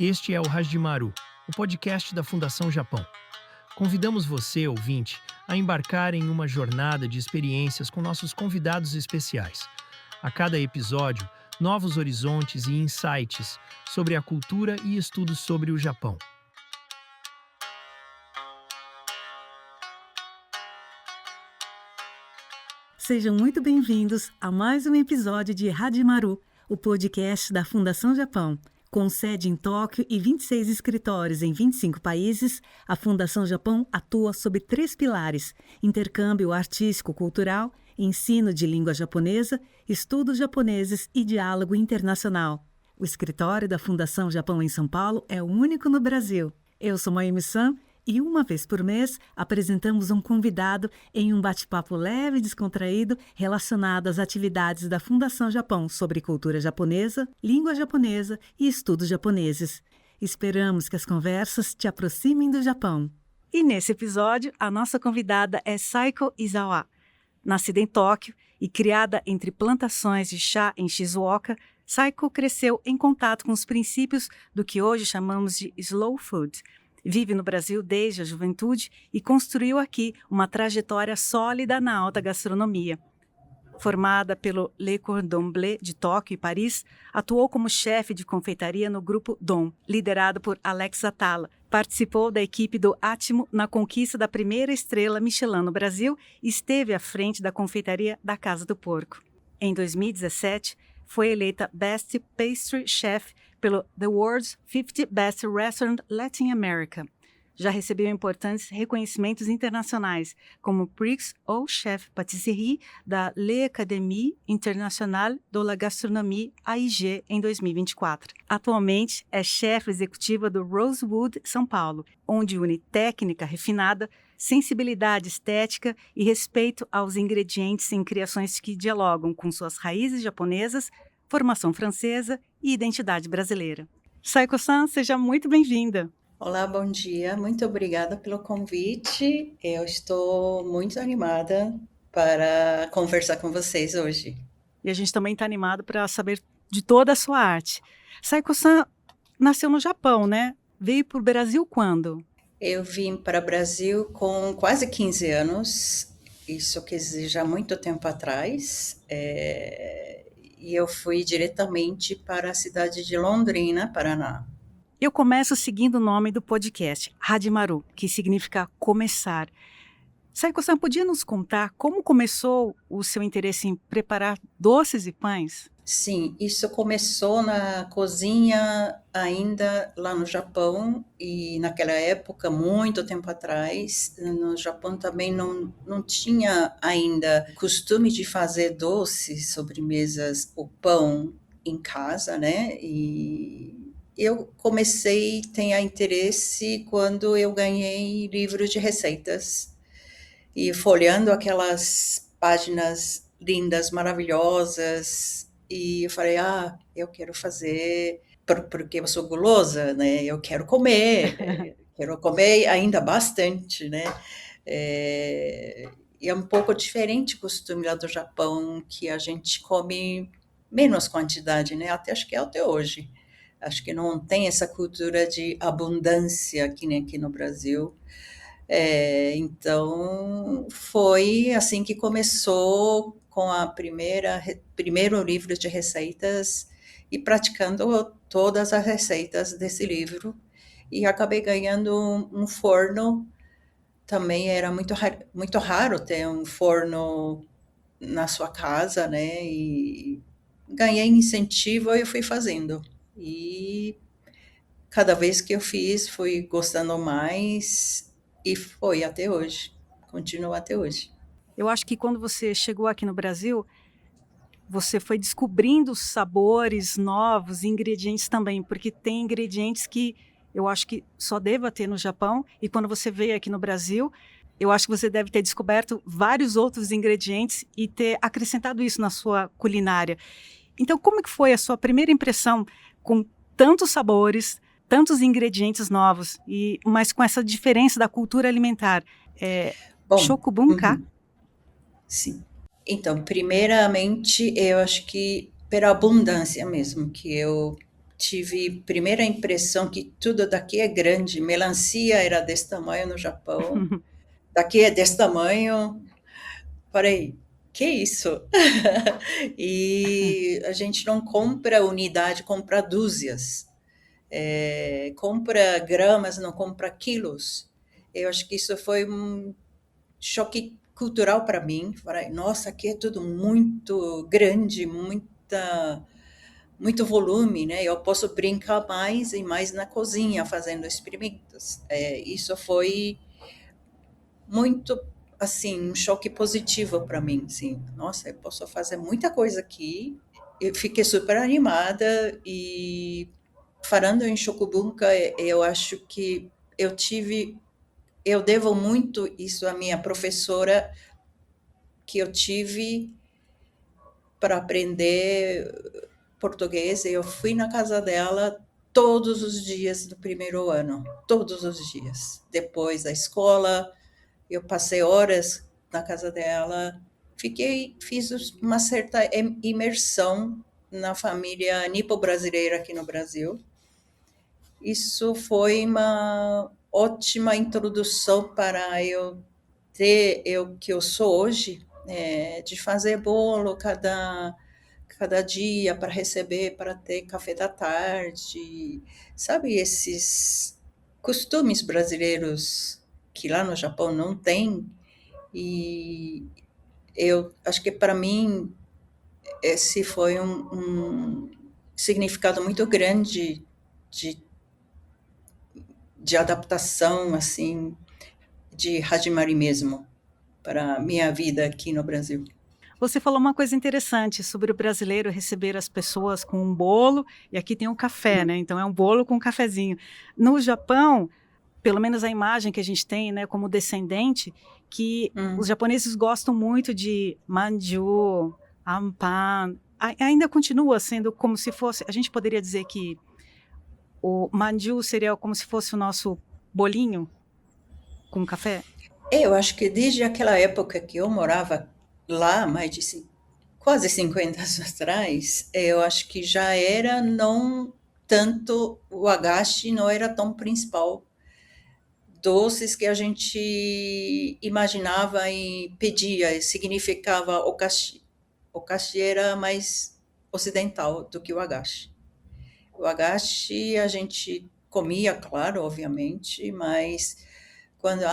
Este é o Hajimaru, o podcast da Fundação Japão. Convidamos você, ouvinte, a embarcar em uma jornada de experiências com nossos convidados especiais. A cada episódio, novos horizontes e insights sobre a cultura e estudos sobre o Japão. Sejam muito bem-vindos a mais um episódio de Hajimaru, o podcast da Fundação Japão. Com sede em Tóquio e 26 escritórios em 25 países, a Fundação Japão atua sob 3 pilares: intercâmbio artístico-cultural, ensino de língua japonesa, estudos japoneses e diálogo internacional. O escritório da Fundação Japão em São Paulo é o único no Brasil. Eu sou Mayumi-san e uma vez por mês apresentamos um convidado em um bate-papo leve e descontraído relacionado às atividades da Fundação Japão sobre cultura japonesa, língua japonesa e estudos japoneses. Esperamos que as conversas te aproximem do Japão. E nesse episódio, a nossa convidada é Saiko Izawa. Nascida em Tóquio e criada entre plantações de chá em Shizuoka, Saiko cresceu em contato com os princípios do que hoje chamamos de slow food. Vive no Brasil desde a juventude e construiu aqui uma trajetória sólida na alta gastronomia. Formada pelo Le Cordon Bleu de Tóquio e Paris, atuou como chefe de confeitaria no grupo Dom, liderado por Alex Atala. Participou da equipe do Átimo na conquista da primeira estrela Michelin no Brasil e esteve à frente da confeitaria da Casa do Porco. Em 2017, foi eleita Best Pastry Chef pelo The World's 50 Best Restaurant Latin America. Já recebeu importantes reconhecimentos internacionais, como Prix ou Chef Pâtisserie da l'Académie Internationale de la Gastronomie AIG em 2024. Atualmente é chefe executiva do Rosewood São Paulo, onde une técnica refinada, sensibilidade estética e respeito aos ingredientes em criações que dialogam com suas raízes japonesas, formação francesa e identidade brasileira. Saiko-san, seja muito bem-vinda. Olá, bom dia. Muito obrigada pelo convite. Eu estou muito animada para conversar com vocês hoje. E a gente também está animado para saber de toda a sua arte. Saiko-san nasceu no Japão, né? Veio para o Brasil quando? Eu vim para o Brasil com quase 15 anos. Isso quer dizer, já muito tempo atrás. E eu fui diretamente para a cidade de Londrina, Paraná. Eu começo seguindo o nome do podcast, Hajimaru, que significa começar. Saiko-san, podia nos contar como começou o seu interesse em preparar doces e pães? Sim, isso começou na cozinha ainda lá no Japão, e naquela época, muito tempo atrás, no Japão também não tinha ainda costume de fazer doces, sobremesas, o pão em casa, né? E eu comecei a ter interesse quando eu ganhei livro de receitas e folheando aquelas páginas lindas, maravilhosas, e eu falei, eu quero fazer, porque eu sou gulosa, né? Eu quero comer ainda bastante, né? E é um pouco diferente o costume lá do Japão, que a gente come menos quantidade, né? Acho que é até hoje. Acho que não tem essa cultura de abundância que nem aqui no Brasil. Então, foi assim que começou com a primeiro livro de receitas e praticando todas as receitas desse livro. E acabei ganhando um forno. Também era muito raro ter um forno na sua casa, né? E ganhei incentivo e eu fui fazendo. E cada vez que eu fiz, fui gostando mais e foi até hoje. Continua até hoje. Eu acho que quando você chegou aqui no Brasil, você foi descobrindo sabores novos, ingredientes também, porque tem ingredientes que eu acho que só deva ter no Japão, e quando você veio aqui no Brasil, eu acho que você deve ter descoberto vários outros ingredientes e ter acrescentado isso na sua culinária. Então, como que foi a sua primeira impressão com tantos sabores, tantos ingredientes novos, mas com essa diferença da cultura alimentar? Shokubunka? Sim. Então, primeiramente, eu acho que pela abundância mesmo, que eu tive primeira impressão que tudo daqui é grande. Melancia era desse tamanho no Japão, daqui é desse tamanho. Falei, que isso? E a gente não compra unidade, compra dúzias. Compra gramas, não compra quilos. Eu acho que isso foi um choque cultural para mim. Falei, nossa, aqui é tudo muito grande, muito volume, né? Eu posso brincar mais e mais na cozinha fazendo experimentos. Isso foi muito, assim, um choque positivo para mim, assim. Nossa, eu posso fazer muita coisa aqui. Eu fiquei super animada e falando em Shokubunka, eu acho que eu devo muito isso à minha professora que eu tive para aprender português. Eu fui na casa dela todos os dias do primeiro ano, todos os dias. Depois da escola, eu passei horas na casa dela, fiz uma certa imersão na família nipo-brasileira aqui no Brasil. Isso foi uma ótima introdução para eu ter o que eu sou hoje, de fazer bolo cada dia para receber, para ter café da tarde, sabe, esses costumes brasileiros que lá no Japão não tem. E eu acho que para mim esse foi um significado muito grande de, de adaptação, assim, de Hajimari mesmo, para a minha vida aqui no Brasil. Você falou uma coisa interessante sobre o brasileiro receber as pessoas com um bolo, e aqui tem um café, né? Então é um bolo com um cafezinho. No Japão, pelo menos a imagem que a gente tem, né, como descendente, que os japoneses gostam muito de manju, ampan. Ainda continua sendo como se fosse, a gente poderia dizer que o manju seria como se fosse o nosso bolinho com café? Eu acho que desde aquela época que eu morava lá, quase 50 anos atrás, eu acho que já era não tanto, o agashi não era tão principal. Doces que a gente imaginava e pedia, significava okashi. Okashi era mais ocidental do que o agashi. O agashi a gente comia, claro, obviamente, mas quando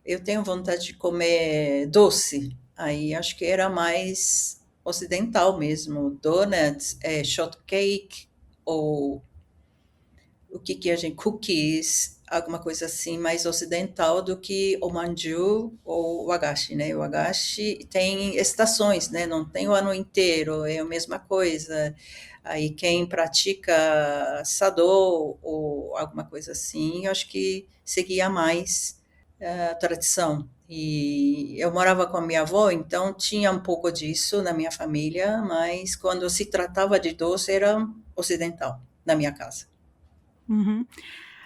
eu tenho vontade de comer doce, aí acho que era mais ocidental mesmo, donuts, shortcake, ou o que a gente, cookies, alguma coisa assim mais ocidental do que o manju ou o agashi, né? O agashi tem estações, né? Não tem o ano inteiro, é a mesma coisa. Aí quem pratica sadô ou alguma coisa assim, eu acho que seguia mais a tradição. E eu morava com a minha avó, então tinha um pouco disso na minha família, mas quando se tratava de doce era ocidental na minha casa. Uhum.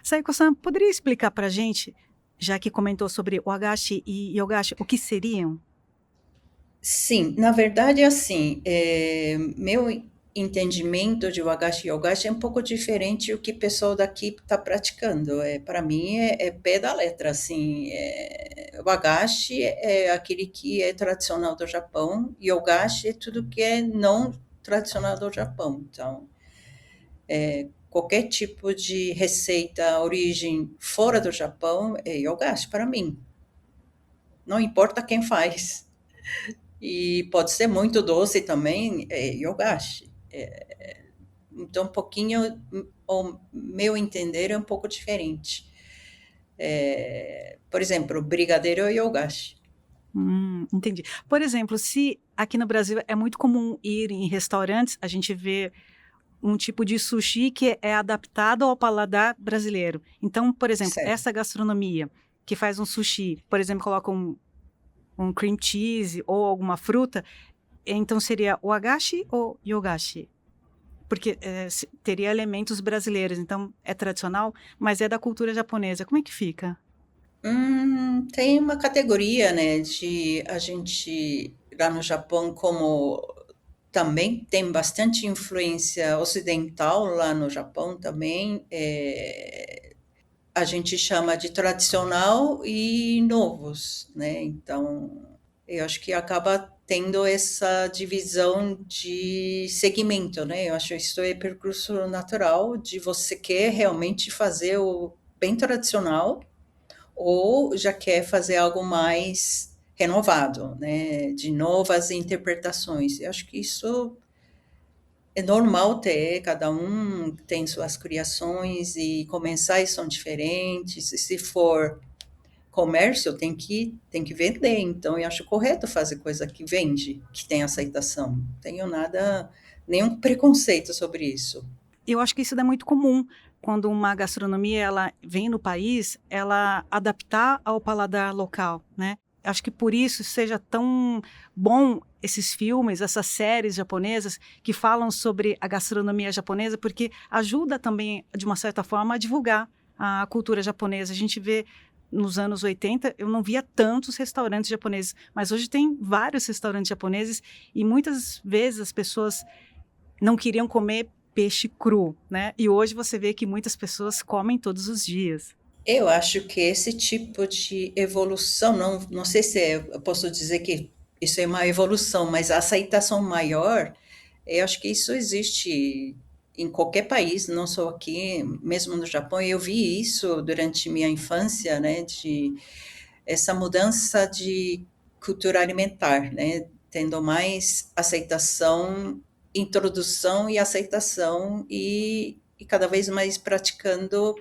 Saiko-san, poderia explicar para a gente, já que comentou sobre o agashi e yogashi, o que seriam? Sim, na verdade, assim, meu entendimento de wagashi e yogashi é um pouco diferente do que o pessoal daqui está praticando. Para mim, é pé da letra, assim. Wagashi é aquele que é tradicional do Japão, e yogashi é tudo que é não tradicional do Japão. Então, qualquer tipo de receita, origem fora do Japão, é yogashi para mim. Não importa quem faz. E pode ser muito doce também, yogashi. Então, um pouquinho, o meu entender é um pouco diferente. Por exemplo, brigadeiro é yogashi. Entendi. Por exemplo, se aqui no Brasil é muito comum ir em restaurantes, a gente vê um tipo de sushi que é adaptado ao paladar brasileiro. Então, por exemplo, Certo. essa gastronomia que faz um sushi, por exemplo, coloca um cream cheese ou alguma fruta, então seria o agashi ou yogashi? Porque teria elementos brasileiros, então é tradicional, mas é da cultura japonesa. Como é que fica? Tem uma categoria, né, de a gente, lá no Japão, como também tem bastante influência ocidental lá no Japão também. A gente chama de tradicional e novos, né? Então, eu acho que acaba tendo essa divisão de segmento, né? Eu acho que isso é percurso natural de você quer realmente fazer o bem tradicional ou já quer fazer algo mais renovado, né? De novas interpretações. Eu acho que isso é normal ter, cada um tem suas criações e comensais são diferentes. E se for comércio, tem que vender. Então, eu acho correto fazer coisa que vende, que tem aceitação. Não tenho nada, nenhum preconceito sobre isso. Eu acho que isso é muito comum quando uma gastronomia ela vem no país, ela adaptar ao paladar local, né? Acho que por isso seja tão bom esses filmes, essas séries japonesas que falam sobre a gastronomia japonesa, porque ajuda também, de uma certa forma, a divulgar a cultura japonesa. A gente vê nos anos 80, eu não via tantos restaurantes japoneses, mas hoje tem vários restaurantes japoneses e muitas vezes as pessoas não queriam comer peixe cru, né? E hoje você vê que muitas pessoas comem todos os dias. Eu acho que esse tipo de evolução, não sei se eu posso dizer que isso é uma evolução, mas a aceitação maior, eu acho que isso existe em qualquer país, não só aqui, mesmo no Japão. Eu vi isso durante minha infância, né, de essa mudança de cultura alimentar, né, tendo mais aceitação, introdução e aceitação e cada vez mais praticando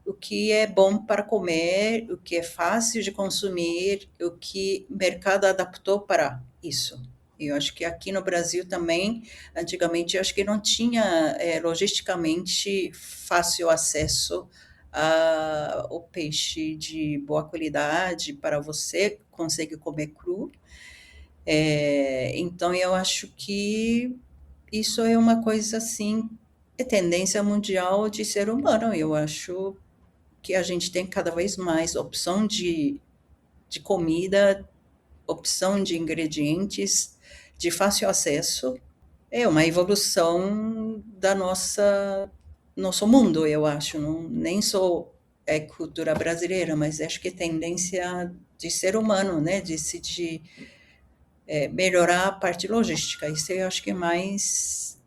o que é bom para comer, o que é fácil de consumir, o que o mercado adaptou para isso. Eu acho que aqui no Brasil também, antigamente, eu acho que não tinha logisticamente fácil acesso ao peixe de boa qualidade para você conseguir comer cru. Então, eu acho que isso é uma coisa assim, é tendência mundial de ser humano. Eu acho que a gente tem cada vez mais opção de comida, opção de ingredientes de fácil acesso. É uma evolução da nosso mundo, eu acho. Não, nem só é cultura brasileira, mas acho que é tendência de ser humano, né? De melhorar a parte logística. Isso eu acho que é mais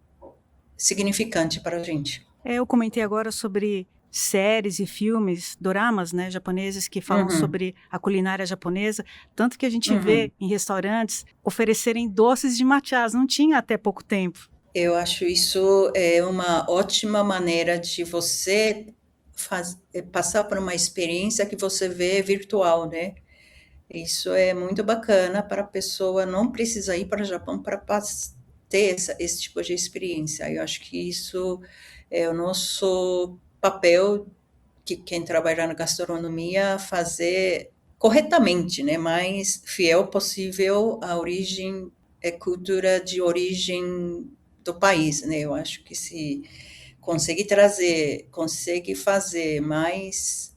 significante para a gente. Eu comentei agora sobre séries e filmes, doramas, né, japoneses que falam Uhum, sobre a culinária japonesa, tanto que a gente vê uhum. em restaurantes oferecerem doces de matchas, não tinha até pouco tempo. Eu acho isso é uma ótima maneira de você passar por uma experiência que você vê virtual, né? Isso é muito bacana para a pessoa não precisar ir para o Japão para ter esse tipo de experiência. Eu acho que isso é o nosso papel, que quem trabalha na gastronomia, fazer corretamente, né? Mais fiel possível à origem, cultura de origem do país, né? Eu acho que se consegue fazer mais,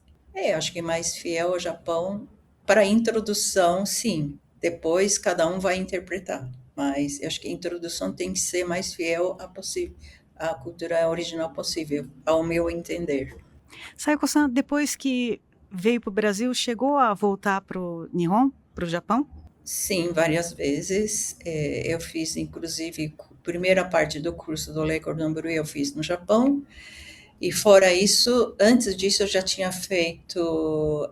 acho que mais fiel ao Japão para a introdução, sim. Depois cada um vai interpretar, mas eu acho que a introdução tem que ser mais fiel à cultura original possível, ao meu entender. Sayoko-san, depois que veio para o Brasil, chegou a voltar para o Nihon, para o Japão? Sim, várias vezes. Eu fiz, inclusive, a primeira parte do curso do Le Cordon Bleu eu fiz no Japão. E fora isso, antes disso, eu já tinha feito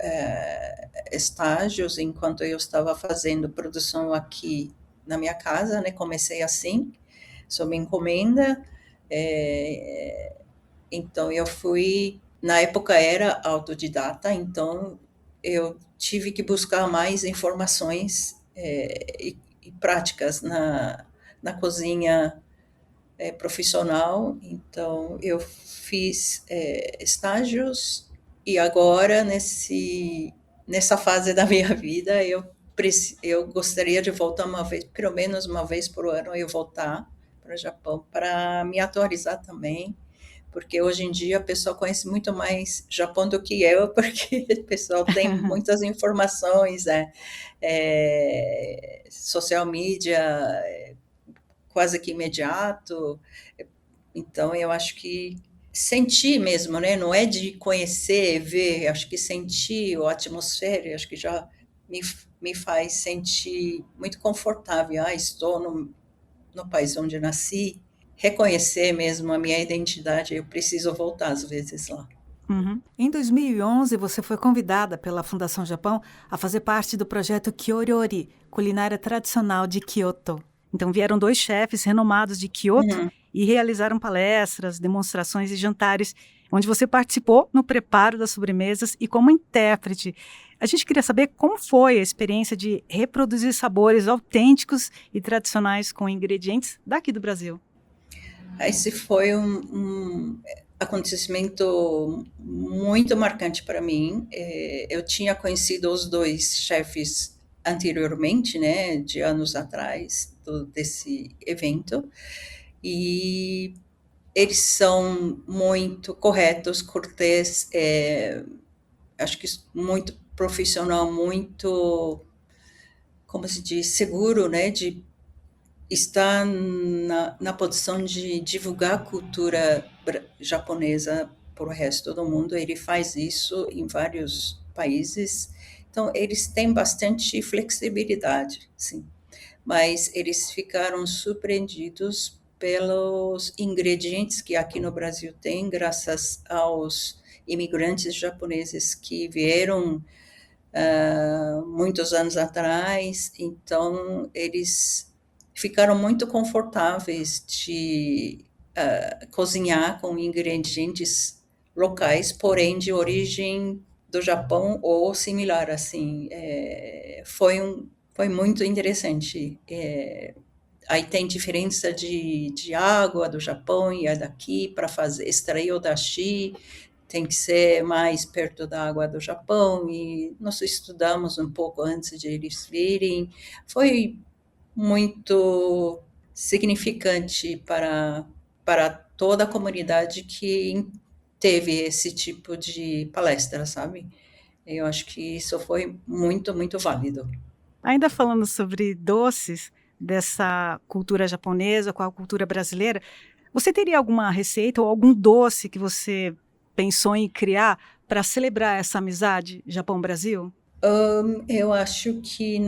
estágios enquanto eu estava fazendo produção aqui na minha casa, né? Comecei assim, sob encomenda. É, então, eu fui. Na época era autodidata, então eu tive que buscar mais informações e práticas na cozinha profissional. Então, eu fiz estágios e agora, nessa fase da minha vida, eu gostaria de voltar uma vez, pelo menos uma vez por ano, eu voltar para o Japão para me atualizar também, porque hoje em dia a pessoa conhece muito mais Japão do que eu, porque o pessoal tem muitas informações, social media, quase que imediato. Então, eu acho que sentir mesmo, né? Não é de conhecer, ver, acho que sentir a atmosfera, acho que já me, me faz sentir muito confortável. Estou no país onde nasci, reconhecer mesmo a minha identidade, eu preciso voltar às vezes lá. Uhum. Em 2011, você foi convidada pela Fundação Japão a fazer parte do projeto Kyoryori, culinária tradicional de Kyoto. Então vieram 2 chefes renomados de Kyoto e realizaram palestras, demonstrações e jantares, onde você participou no preparo das sobremesas e como intérprete. A gente queria saber como foi a experiência de reproduzir sabores autênticos e tradicionais com ingredientes daqui do Brasil. Esse foi um acontecimento muito marcante para mim. Eu tinha conhecido os 2 chefes anteriormente, né, de anos atrás, desse evento, e eles são muito corretos, cortês, acho que muito profissional, muito, como se diz, seguro, né, de estar na posição de divulgar a cultura japonesa para o resto do mundo. Ele faz isso em vários países. Então, eles têm bastante flexibilidade, sim. Mas eles ficaram surpreendidos pelos ingredientes que aqui no Brasil tem, graças aos imigrantes japoneses que vieram muitos anos atrás. Então, eles ficaram muito confortáveis de cozinhar com ingredientes locais, porém de origem do Japão ou similar, assim. Foi muito interessante. Aí tem diferença de água do Japão e a daqui para fazer extrair o dashi, tem que ser mais perto da água do Japão, e nós estudamos um pouco antes de eles virem. Foi muito significante para toda a comunidade que teve esse tipo de palestra, sabe? Eu acho que isso foi muito, muito válido. Ainda falando sobre doces dessa cultura japonesa com a cultura brasileira, você teria alguma receita ou algum doce que você pensou em criar para celebrar essa amizade Japão-Brasil? Eu acho que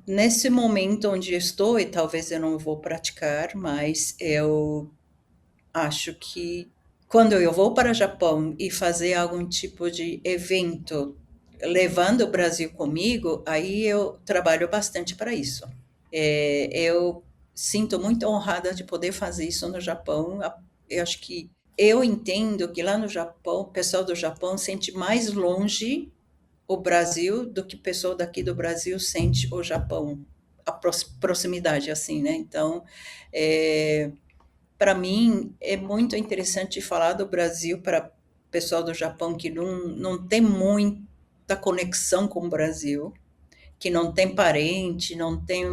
nesse momento onde eu estou, e talvez eu não vou praticar, mas eu acho que quando eu vou para o Japão e fazer algum tipo de evento levando o Brasil comigo, aí eu trabalho bastante para isso. Eu sinto muito honrada de poder fazer isso no Japão. Eu acho que eu entendo que lá no Japão, o pessoal do Japão sente mais longe o Brasil do que pessoa daqui do Brasil sente o Japão, a proximidade, assim, né? Então, para mim, é muito interessante falar do Brasil para o pessoal do Japão que não tem muita conexão com o Brasil, que não tem parente, não tem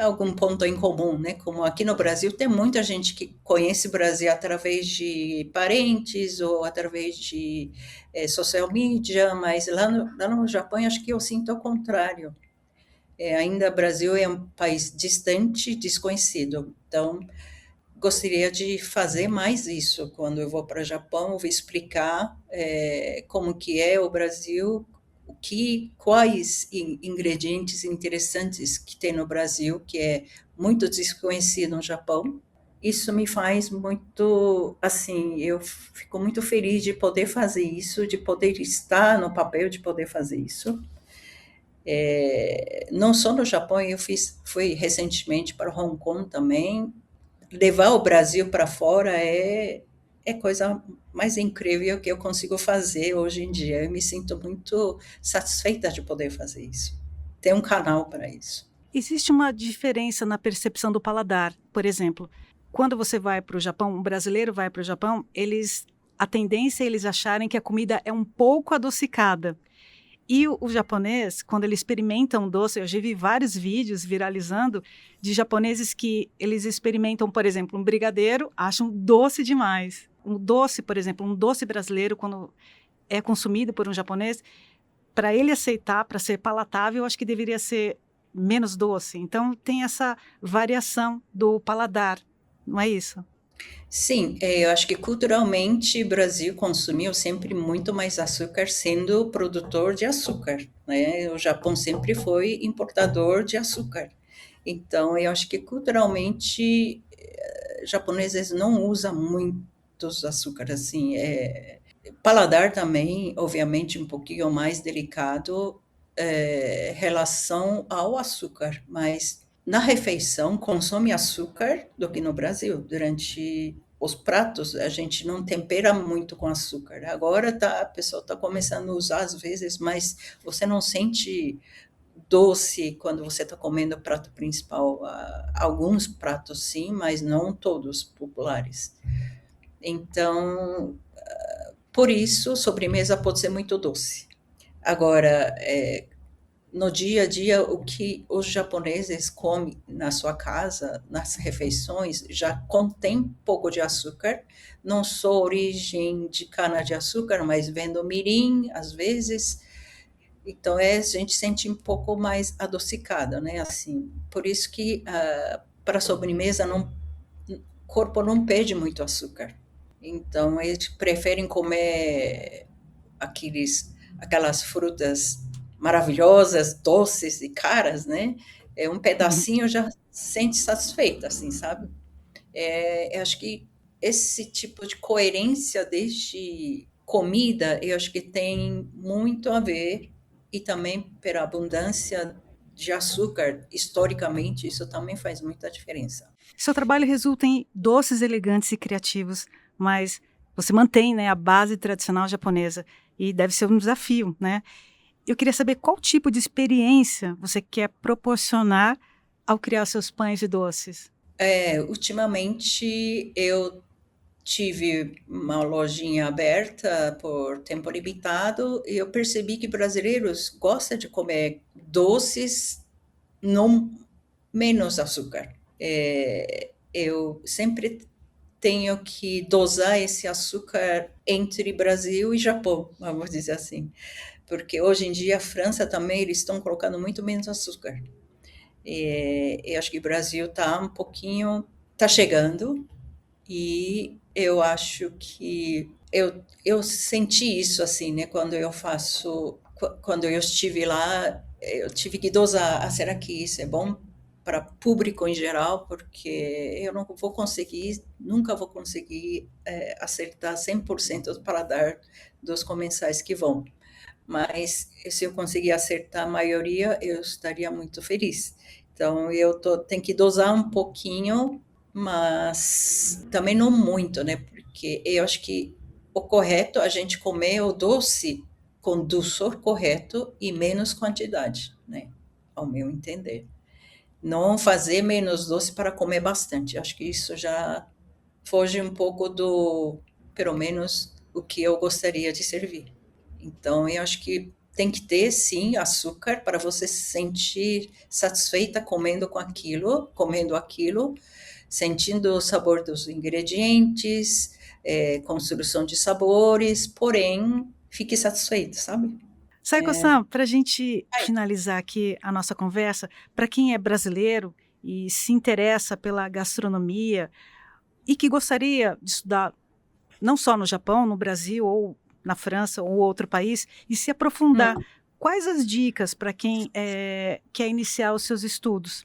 algum ponto em comum, né? Como aqui no Brasil tem muita gente que conhece o Brasil através de parentes ou através de social media, mas lá no Japão acho que eu sinto o contrário. Ainda o Brasil é um país distante, desconhecido. Então, gostaria de fazer mais isso. Quando eu vou para o Japão, eu vou explicar como que é o Brasil, quais ingredientes interessantes que tem no Brasil, que é muito desconhecido no Japão. Isso me faz muito, assim, eu fico muito feliz de poder fazer isso, de poder estar no papel, de poder fazer isso. Não só no Japão, fui recentemente para Hong Kong também. Levar o Brasil para fora é coisa mais incrível que eu consigo fazer hoje em dia. Eu me sinto muito satisfeita de poder fazer isso. Tem um canal para isso. Existe uma diferença na percepção do paladar. Por exemplo, quando você vai para o Japão, um brasileiro vai para o Japão, a tendência é eles acharem que a comida é um pouco adocicada. E o japonês, quando ele experimenta um doce, eu já vi vários vídeos viralizando de japoneses que eles experimentam, por exemplo, um brigadeiro, acham doce demais. Um doce, por exemplo, um doce brasileiro, quando é consumido por um japonês, para ele aceitar, para ser palatável, eu acho que deveria ser menos doce. Então, tem essa variação do paladar, não é isso? Sim, eu acho que culturalmente o Brasil consumiu sempre muito mais açúcar sendo produtor de açúcar, né? O Japão sempre foi importador de açúcar. Então, eu acho que culturalmente japoneses não usam muitos açúcares assim. Paladar também, obviamente, um pouquinho mais delicado relação ao açúcar, mas na refeição consome açúcar do que no Brasil. Durante os pratos a gente não tempera muito com açúcar. Agora a pessoa está começando a usar às vezes, mas você não sente doce quando você está comendo o prato principal. Alguns pratos sim, mas não todos populares. Então, por isso, sobremesa pode ser muito doce. Agora, no dia a dia, o que os japoneses comem na sua casa, nas refeições, já contém pouco de açúcar, não só origem de cana-de-açúcar, mas vem do mirim, às vezes. Então, a gente sente um pouco mais adocicada, né? Assim, por isso que para sobremesa o corpo não perde muito açúcar. Então, eles preferem comer aquelas frutas maravilhosas, doces e caras, né? Um pedacinho já se sente satisfeita, assim, sabe? Eu acho que esse tipo de coerência desde comida, eu acho que tem muito a ver, e também pela abundância de açúcar, historicamente, isso também faz muita diferença. Seu trabalho resulta em doces elegantes e criativos, mas você mantém, né, a base tradicional japonesa e deve ser um desafio, né? Eu queria saber qual tipo de experiência você quer proporcionar ao criar seus pães e doces. Ultimamente eu tive uma lojinha aberta por tempo limitado e eu percebi que brasileiros gostam de comer doces, não menos açúcar. Eu sempre tenho que dosar esse açúcar entre Brasil e Japão, vamos dizer assim. Porque hoje em dia a França também eles estão colocando muito menos açúcar. Eu acho que o Brasil está um pouquinho, está chegando, e eu acho que eu senti isso assim, né? Quando eu estive lá, eu tive que dosar. Será que isso é bom para público em geral? Porque eu não vou conseguir, nunca vou conseguir acertar 100% do paladar dos comensais que vão. Mas se eu conseguir acertar a maioria, eu estaria muito feliz. Então, tenho que dosar um pouquinho, mas também não muito, né? Porque eu acho que o correto é a gente comer o doce com dulçor correto e menos quantidade, né? Ao meu entender. Não fazer menos doce para comer bastante. Acho que isso já foge um pouco pelo menos, o que eu gostaria de servir. Então, eu acho que tem que ter, sim, açúcar para você se sentir satisfeita comendo aquilo, sentindo o sabor dos ingredientes, construção de sabores, porém, fique satisfeito, sabe? Saiko-san, para a gente finalizar aqui a nossa conversa, para quem é brasileiro e se interessa pela gastronomia e que gostaria de estudar não só no Japão, no Brasil ou na França ou outro país, e se aprofundar, quais as dicas para quem quer iniciar os seus estudos?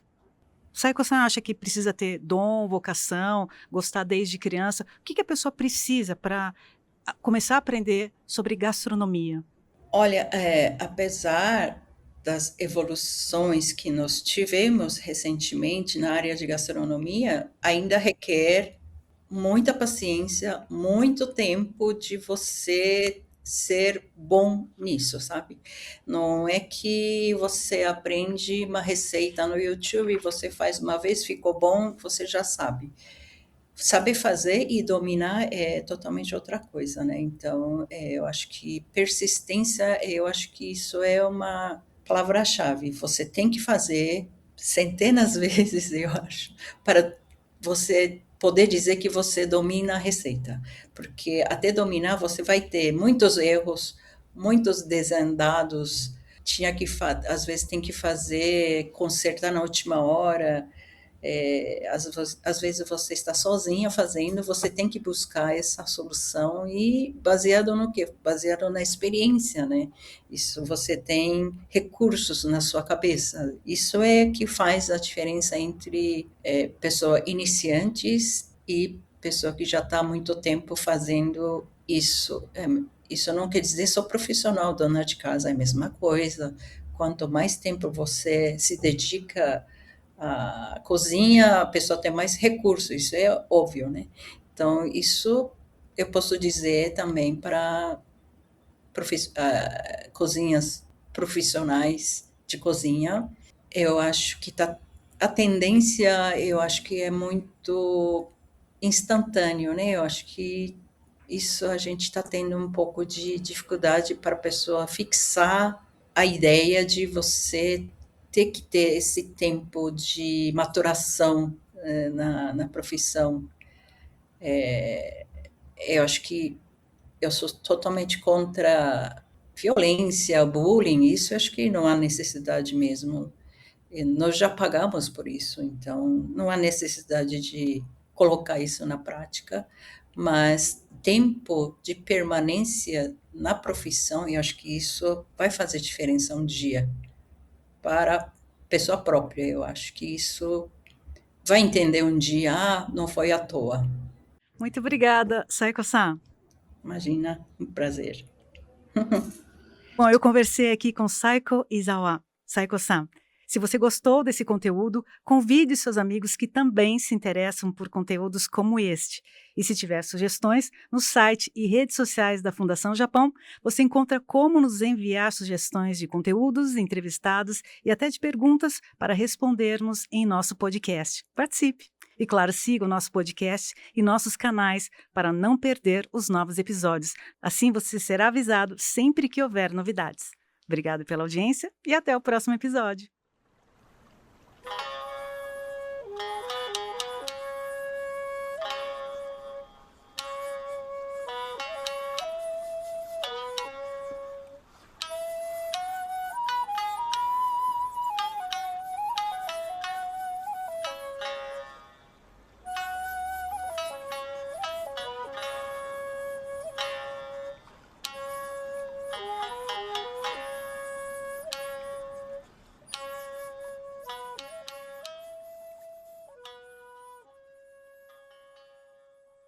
Saiko-san acha que precisa ter dom, vocação, gostar desde criança? O que a pessoa precisa para começar a aprender sobre gastronomia? Olha, apesar das evoluções que nós tivemos recentemente na área de gastronomia, ainda requer muita paciência, muito tempo de você ser bom nisso, sabe? Não é que você aprende uma receita no YouTube e você faz uma vez, ficou bom, você já sabe. Saber fazer e dominar é totalmente outra coisa, né? Então, eu acho que persistência, eu acho que isso é uma palavra-chave. Você tem que fazer centenas de vezes, eu acho, para você poder dizer que você domina a receita. Porque até dominar, você vai ter muitos erros, muitos desandados, às vezes tem que fazer, consertar na última hora, às vezes você está sozinha fazendo, você tem que buscar essa solução e baseado no quê? Baseado na experiência, né? Isso você tem recursos na sua cabeça. Isso é que faz a diferença entre pessoas iniciantes e pessoa que já está há muito tempo fazendo isso. Isso não quer dizer só profissional, dona de casa, é a mesma coisa. Quanto mais tempo você se dedica à cozinha, a pessoa tem mais recursos, isso é óbvio, né? Então, isso eu posso dizer também para cozinhas profissionais de cozinha. Eu acho que a tendência, eu acho que é muito instantâneo, né? Eu acho que isso a gente está tendo um pouco de dificuldade para a pessoa fixar a ideia de você ter que ter esse tempo de maturação na profissão. Eu acho que eu sou totalmente contra violência, bullying, isso eu acho que não há necessidade mesmo. E nós já pagamos por isso, então não há necessidade de colocar isso na prática, mas tempo de permanência na profissão, eu acho que isso vai fazer diferença um dia para a pessoa própria. Eu acho que isso vai entender um dia, não foi à toa. Muito obrigada, Saiko-san. Imagina, um prazer. Bom, eu conversei aqui com Saiko Izawa. Saiko-san, se você gostou desse conteúdo, convide seus amigos que também se interessam por conteúdos como este. E se tiver sugestões, no site e redes sociais da Fundação Japão, você encontra como nos enviar sugestões de conteúdos, entrevistados e até de perguntas para respondermos em nosso podcast. Participe! E claro, siga o nosso podcast e nossos canais para não perder os novos episódios. Assim você será avisado sempre que houver novidades. Obrigado pela audiência e até o próximo episódio.